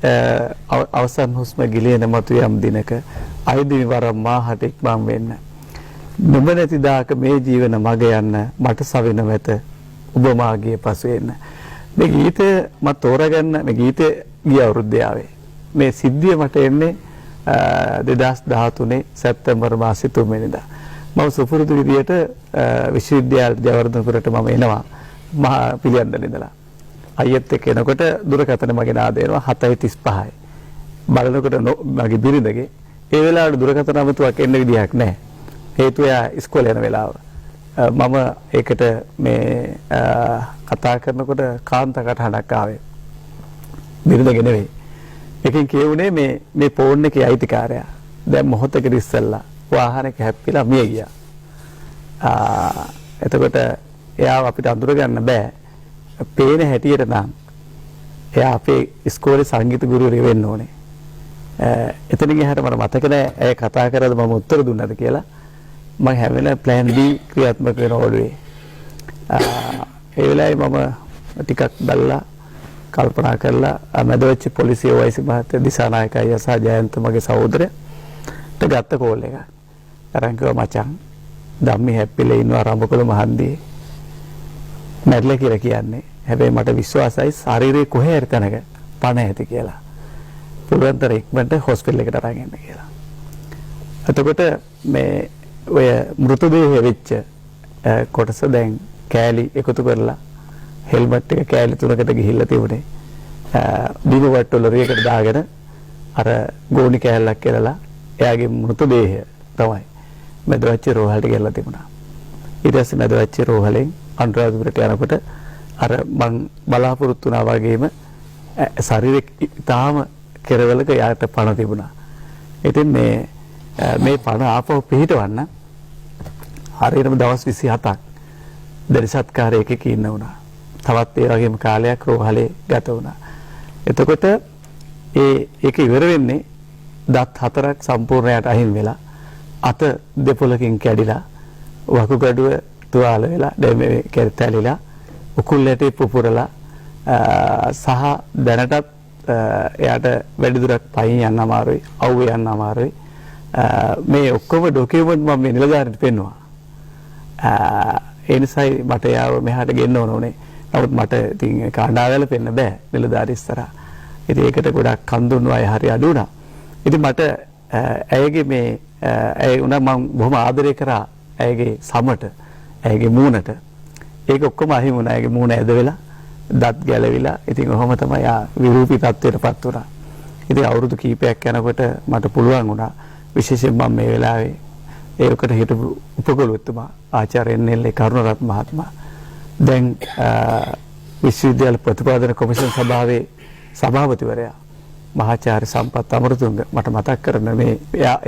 අවසන් හුස්ම ගිලින මතු යම් දිනක අයිදිවි වරම් මාහට ඉක්මන් වෙන්න. නුඹ නැති දාක මේ ජීවන මග යන්න මට සවින වෙත ඔබ මාගේ පසු එන්න. මේ ගීතය මම තෝරගන්න මේ ගීතය ගිය අවුරුද්දේ ආවේ. මේ සිද්ධිය මට එන්නේ 2013 සැප්තැම්බර් මාසේ 3 වෙනිදා. මම සුපුරුදු විදියට විශ්වවිද්‍යාල ජයවර්ධනපුරට මම එනවා මහා පිළියන්දල ඉඳලා. අයියත් එක්ක එනකොට දුරකථන මගේ නාද එනවා 7:35යි. බලනකොට මගේ බිරිඳගේ ඒ වෙලාවට දුරකථන අමතුවක් එන්න විදියක් නැහැ. හේතුව එයා ඉස්කෝලේ යන වෙලාව. මම ඒකට මේ කතා කරනකොට කාන්ත කටහඬක් ආවේ. බිරිඳගේ නෙවෙයි. එකකින් කියුනේ මේ ෆෝන් එකේ අයිතිකාරයා. දැන් මොහොතකට ඉස්සෙල්ලා වාහනයක හැප්පිලා මිය ගියා. එතකොට එයාව අපිට අඳුර ගන්න බෑ. පේන හැටියට නම් එයා අපේ ඉස්කෝලේ සංගීත ගුරුවරයෙක් වෙන්න ඕනේ. එතනින් එහාට මට මතක නෑ ඇය කතා කරලා මම උත්තර දුන්නද කියලා. මම හැම වෙලාවෙම plan B ක්‍රියාත්මක වෙන ඕඩුවේ. ඒ වෙලාවේ මම ටිකක් බලලා කල්පනා කරලා මැදවච්ච පොලිසිය වයිසි මහත්තයා දිසානායක අයියා සහ ජයන්ත මගේ සහෝදරයාට ගත්ත කෝල් එක. අරන් කිව්වා මචං ධම්මි හැප්පිලා ඉන්නවා රඹකොළ මහන්දියේ. මැරිලා කියලා කියන්නේ. හැබැයි මට විශ්වාසයි ශරීරේ කොහේ හරි තැනක පණ ඇති කියලා. පුළුවන් තරම් ඉක්මනට හොස්පිටල් එකට අරන් එන්න කියලා. එතකොට මේ ඔය මෘතදේහය වෙච්ච කොටස දැන් කෑලි එකතු කරලා හෙල්මට් එක කෑලි තුනකට ගිහිල්ලා තිබුණේ. බිම වට්ටොල රියකට දාගෙන අර ගෝණි කෑල්ලක් කෙලලා එයාගේ මෘතදේහය තමයි මැදවච්ච රෝහලට ගෙල්ලා තිබුණා. ඊට පස්සේ මැදවච්ච රෝහලෙන් අනුරාධපුරට යනකොට අර මං බලාපොරොත්තු වුණා වගේම ශරීරේ තාම කෙරවලක යාට පණ තිබුණා. ඉතින් මේ පණ ආපහු පිහිටවන්න හරියටම දවස් 27ක් දරිසත්කාරයක ඉන්න වුණා. තවත් ඒ වගේම කාලයක් රෝහලේ ගත වුණා. එතකොට ඒක ඉවර වෙන්නේ දත් 4ක් සම්පූර්ණයට අහිමි වෙලා අත දෙපොලකින් කැඩිලා වකුගඩුව තුවාල වෙලා දැන් මේ කැරිතැලිලා උකුල් ඇටේ පුපුරලා සහ දැනටත් එයාට වැඩි දුරක් පයින් යන්න අමාරුයි අවුවේ යන්න අමාරුයි මේ ඔක්කොම ඩොකියුමන්ට් මම මේ නිලධාරීන්ට පෙන්නුවා. ඒ නිසායි මට යාව මෙහාට ගෙන්න ඕනේ. නමුත් මට ඉතින් කාණ්ඩාවල පෙන්න බෑ නිලධාරී ඉස්සරහා. ඉතින් ඒකට ගොඩක් කන් දුන්නු අය හරි අඩු වුණා. ඉතින් මට ඇයගේ මේ ඇය උනා මම බොහොම ආදරය කරා ඇයගේ සමට ඇයගේ මූණට. ඒක ඔක්කොම අහිමි වුණා. ඇයගේ මූණ ඇද වෙලා දත් ගැලවිලා ඉතින් ඔහොම තමයි විරූපී තත්ත්වයටපත් වුණා. ඉතින් අවුරුදු කීපයක් යනකොට මට පුළුවන් වුණා විශේෂයෙන් මම මේ වෙලාවේ ඒකට හිටපු උපකුලතුමා ආචාර්ය එන්.එල්. කරුණරත්න මහත්මයා දැන් විශ්වවිද්‍යාල ප්‍රතිපාදන කොමිෂන් සභාවේ සභාපතිවරයා මහාචාර්ය සම්පත් අමරතුංග මට මතක් කරන මේ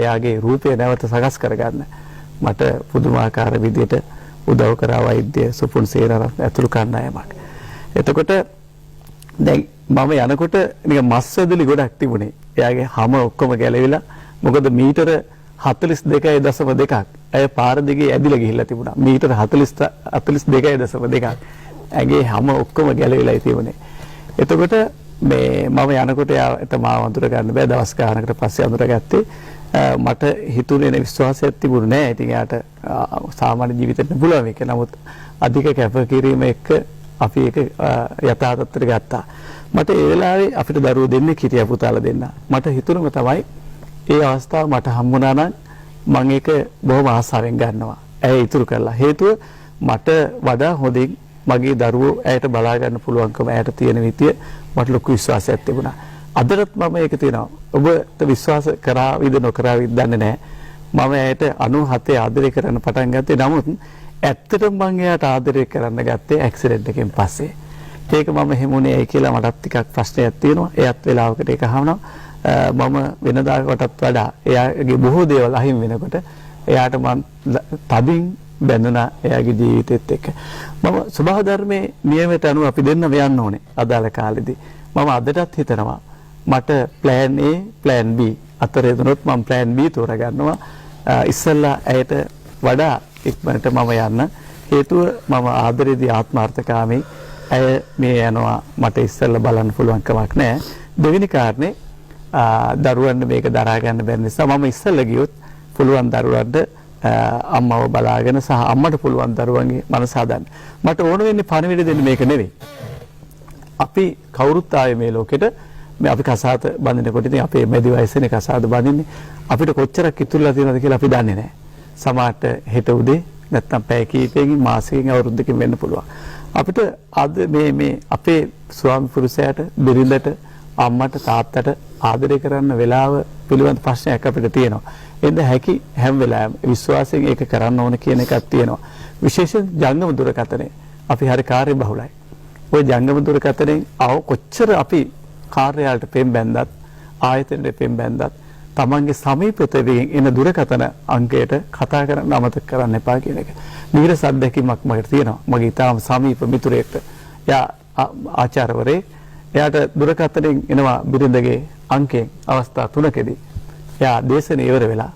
එයාගේ රූපය නැවත සකස් කරගන්න මට පුදුමාකාර විදියට උදව් කරා වෛද්‍ය සුපුන් සේනාරත්න ඇතුළු කණ්ඩායමක්. එතකොට දැන් මම යනකොට නිකන් මස්සදලි ගොඩක් තිබුණේ. එයාගේ හැම ඔක්කොම ගැලවිලා මොකද මීටර 42.2ක් ඇය පාර දිගේ ඇදිලා ගිහිල්ලා තිබුණා. මීටර 42.2ක් ඇගේ හැම ඔක්කොම ගැලවිලා තිබුණේ. එතකොට මේ මම යනකොට එයා මාව අඳුර ගන්න බෑ. දවස් ගානකට පස්සේ අඳුරගත්තේ. මට හිතුනේ නේ විශ්වාසයක් තිබුණේ නෑ. ඉතින් එයාට සාමාන්‍ය ජීවිතෙට පුළුවන් මේක. නමුත් අධික කැපකිරීම එක්ක අපි ඒක යථා තත්ත්වයට ගත්තා. මට ඒ වෙලාවේ අපිට දරුවෝ දෙන්නෙක් හිටියා පුතාලා දෙන්න. මට හිතුණම තමයි ඒ අවස්ථාව මට හම්බුණා නම් මම ඒක බොහොම ආසාවෙන් ගන්නවා. ඇය ඉතුරු කළා. හේතුව මට වඩා හොඳින් මගේ දරුවෝ ඇයට බලා ගන්න පුළුවන්කම ඇයට තියෙන විදිය මට ලොකු විශ්වාසයක් තිබුණා. අදටත් මම ඒක තියෙනවා. ඔබට විශ්වාස කරාවිද නොකරාවිද දන්නේ නැහැ. මම ඇයට 97 ආදරය කරන්න පටන් ගත්තේ. නමුත් ඇත්තටම මම එයාට ආදරය කරන්න ගත්තේ ඇක්සිඩන්ට් එකෙන් පස්සේ. ඒක මම හැමුණේ ඇයි කියලා මටත් ටිකක් ප්‍රශ්නයක් තියෙනවා. එයත් වෙලාවකට ඒක අහනවා. මම වෙනදාකටත් වඩා එයාගේ බොහෝ දේවල් අහිමි වෙනකොට එයාට මම තදින් බැඳුණා එයාගේ ජීවිතෙත් එක්ක. මම ස්වභාව ධර්මයේ නියමයට අනුව අපි දෙන්න යන්න ඕනේ අදාළ කාලෙදී. මම අදටත් හිතනවා මට plan A plan B අතර යදුනොත් මම plan B තෝරගන්නවා. ඉස්සෙල්ලා ඇයට වඩා ඉක්මනට මම යන්න. හේතුව මම ආදරේදී ආත්මార్థකාමී ඇය මේ යනවා මට ඉස්සෙල්ලා බලන්න පුළුවන් කමක් නැහැ. දෙවෙනි කාරණේ දරුවන්ට මේක දරා ගන්න බැරි නිසා මම ඉස්සෙල්ලා ගියොත් පුළුවන් දරුවන්ට අම්මව බලාගෙන සහ අම්මට පුළුවන් දරුවන්ගේ මනස හදන්න. මට ඕන වෙන්නේ පණිවිඩ දෙන්න මේක නෙවෙයි. අපි කවුරුත් ආවේ මේ ලෝකෙට මේ අපි කසාද බඳිනකොට ඉතින් අපේ මැදි වයසේනේ කසාද බඳින්නේ. අපිට කොච්චරක් ඉතුරුලා තියෙනවද කියලා අපි දන්නේ නැහැ. සමහරට හෙට උදේ නැත්නම් පැය කීපයකින් මාසෙකින් අවුරුද්දකින් වෙන්න පුළුවන්. අපිට අද මේ අපේ ස්වාමි පුරුෂයාට බිරිඳට අම්මට තාත්තට ආදරය කරන්න වෙලාව පිළිබඳ ප්‍රශ්නයක් අපිට තියෙනවා. එඳ හැකි හැම වෙලාවෙම විශ්වාසයෙන් ඒක කරන්න ඕන කියන එකක් තියෙනවා. විශේෂයෙන් ජංගම දුරකථනය අපි හරි කාර්යබහුලයි. ওই ජංගම දුරකථනයෙන් කොච්චර අපි කාර්යාලයට පෙම් බැන්දත් ආයතනයට පෙම් බැන්දත් තමන්ගේ සමීපතයෙන් එන දුරකථන අංකයට කතා කරන්න අමතක කරන්න එපා කියන එක. නිරස අත්දැකීමක් මට තියෙනවා. මගේ ඊටාම සමීප මිතුරෙක්ට. එයා ආචාර්යවරේ එයාට දුරකථනයෙන් එනවා බිරිඳගේ අංකයෙන් අවස්ථා 3කදී. එයා දේශනේ ඉවර වෙලා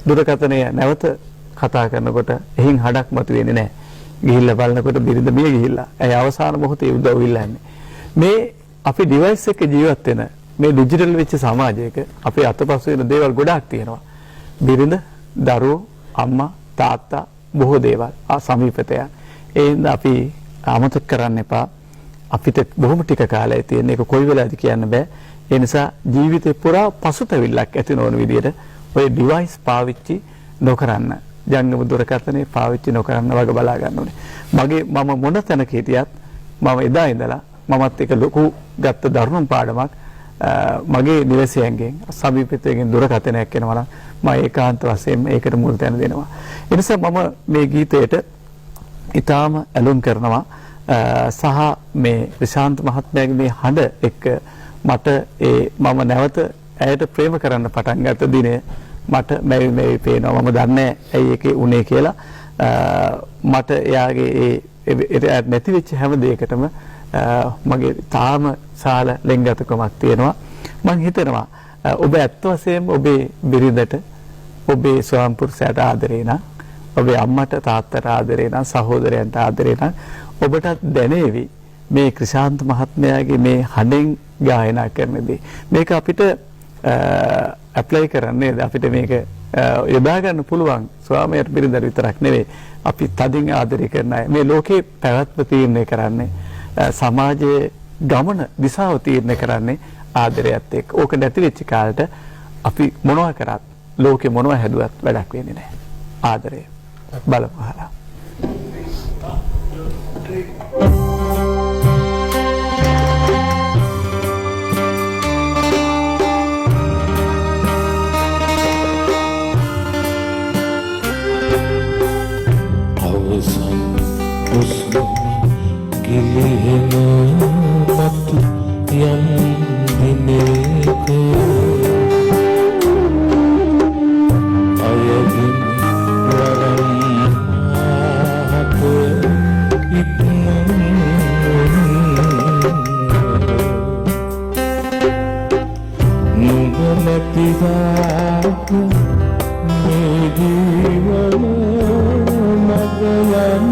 දුරකථනය නැවත කතා කරනකොට එහින් හඩක් මතුවෙන්නේ නැහැ. ගිහිල්ලා බලනකොට බිරිඳ මිය ගිහිල්ලා. ඇයි අවසාන මොහොතේ උදව් ඉල්ලන්නේ. මේ අපි ඩිවයිස් එක ජීවත් වෙන මේ ඩිජිටල් වෙච්ච සමාජයක අපේ අතපසු වෙන දේවල් ගොඩාක් තියෙනවා. බිරිඳ, දරුවෝ, අම්මා, තාත්තා බොහෝ දේවල් සමීපතයන්. ඒ හින්දා අපි අමතක කරන්න එපා. අපිට බොහොම ටික කාලයක් තියෙන එක කොයි වෙලාවද කියන්න බෑ. ඒ නිසා ජීවිතේ පුරා පසුතැවිල්ලක් ඇති නොවන විදිහට ඔය ඩිවයිස් පාවිච්චි නොකරන්න. ජංගම දුරකථනයේ පාවිච්චි නොකරන්න වගේ බලා ගන්න ඕනේ. මම මොන තැනක හිටියත් මම එදා ඉඳලා මමත් එක ලොකු ගත්ත දරුණු පාඩමක් මගේ නිවසේයන්ගෙන් සමීපතයෙන් දුරකථනයක් එනවා නම් මම ඒකාන්ත වශයෙන් ඒකට මුල් තැන දෙනවා. ඒ නිසා මම මේ ගීතයට ඊටාම ඇලුම් කරනවා සහ මේ රිශාන්ත මහත්මයාගේ මේ හඬ එක්ක මට මම නැවත ඇයට ප්‍රේම කරන්න පටන් ගත්ත දිනේ මට මේ පේනවා. මම දන්නේ ඇයි ඒකේ උනේ කියලා. මට එයාගේ ඒ නැති වෙච්ච හැම දෙයකටම මගේ තාම සාල ලෙන්ගතකමක් තියෙනවා. මම හිතනවා ඔබ ඇත්ත වශයෙන්ම ඔබේ බිරිඳට ඔබේ ස්වාමි පුරුෂයාට ආදරේ නම් ඔබේ අම්මට තාත්තට ආදරේ නම් සහෝදරයන්ට ආදරේ නම් ඔබටත් දැනේවි මේ ක්‍රිෂාන්ත මහත්මයාගේ මේ හඬෙන් ගායනා කරනදී මේක අපිට ඇප්ලයි කරන්නේ අපිට මේක යොදා ගන්න පුළුවන් ස්වාමියාට බිරිඳට විතරක් නෙවෙයි අපි තදින් ආදරය කරන අය මේ ලෝකේ පැවැත්ම තීරණය කරන්නේ සමාජයේ ගමන දිශාව තීරණය කරන්නේ ආදරයත් එක්ක. ඕක නැති වෙච්ච කාලට අපි මොනවා කරත් ලෝකේ මොනවා හැදුවත් වැඩක් වෙන්නේ නැහැ. ආදරය බලපහලා. ගිලිහෙන මතු යම් දිනක අයදින් වරම් ආත ඉක්මන් නුඹ නැතිදාක මේ ජීවන මගලන්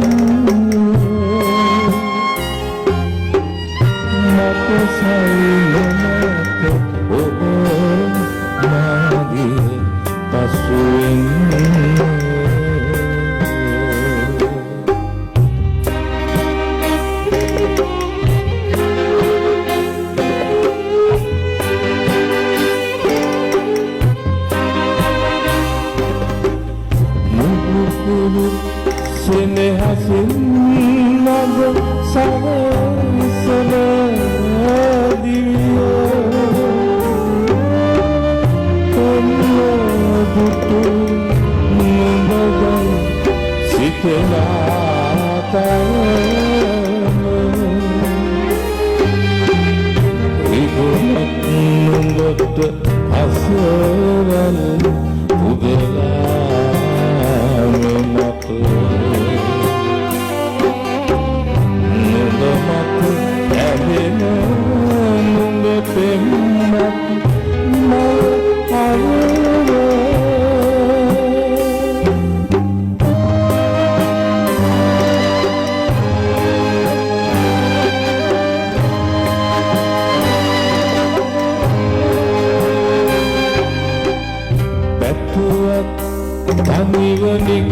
තනිවනික්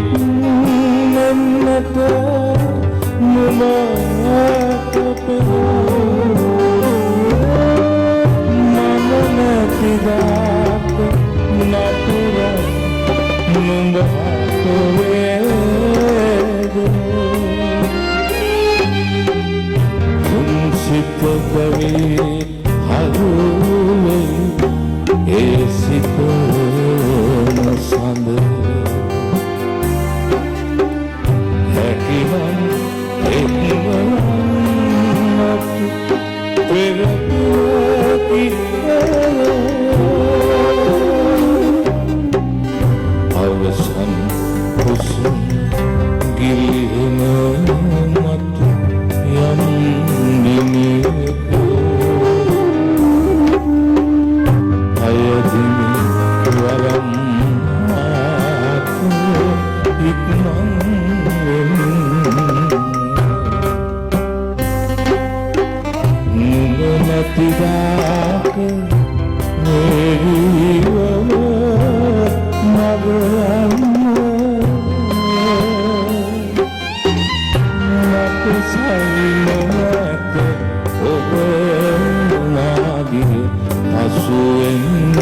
මෙන්නට නුඹට මම නැතිදාක නතුර නුඹට සිත කවි හරුවේ ඒ සිත සඳ හැකිවම් එක්වන්නත් පෙරපුවකි අවසන් හුස්ම ගිලිහෙන මත යම් නැතිදාක මෙරිවම මගයන්න මට සයිනවත ඔබ නාගේ පසුවෙන්න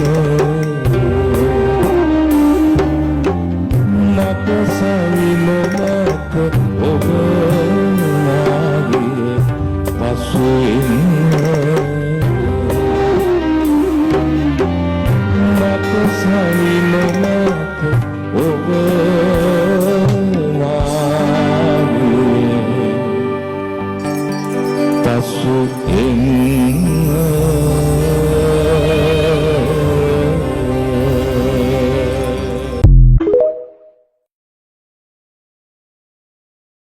මට සයිනවත ඔබ නාගේ පසුවෙන්න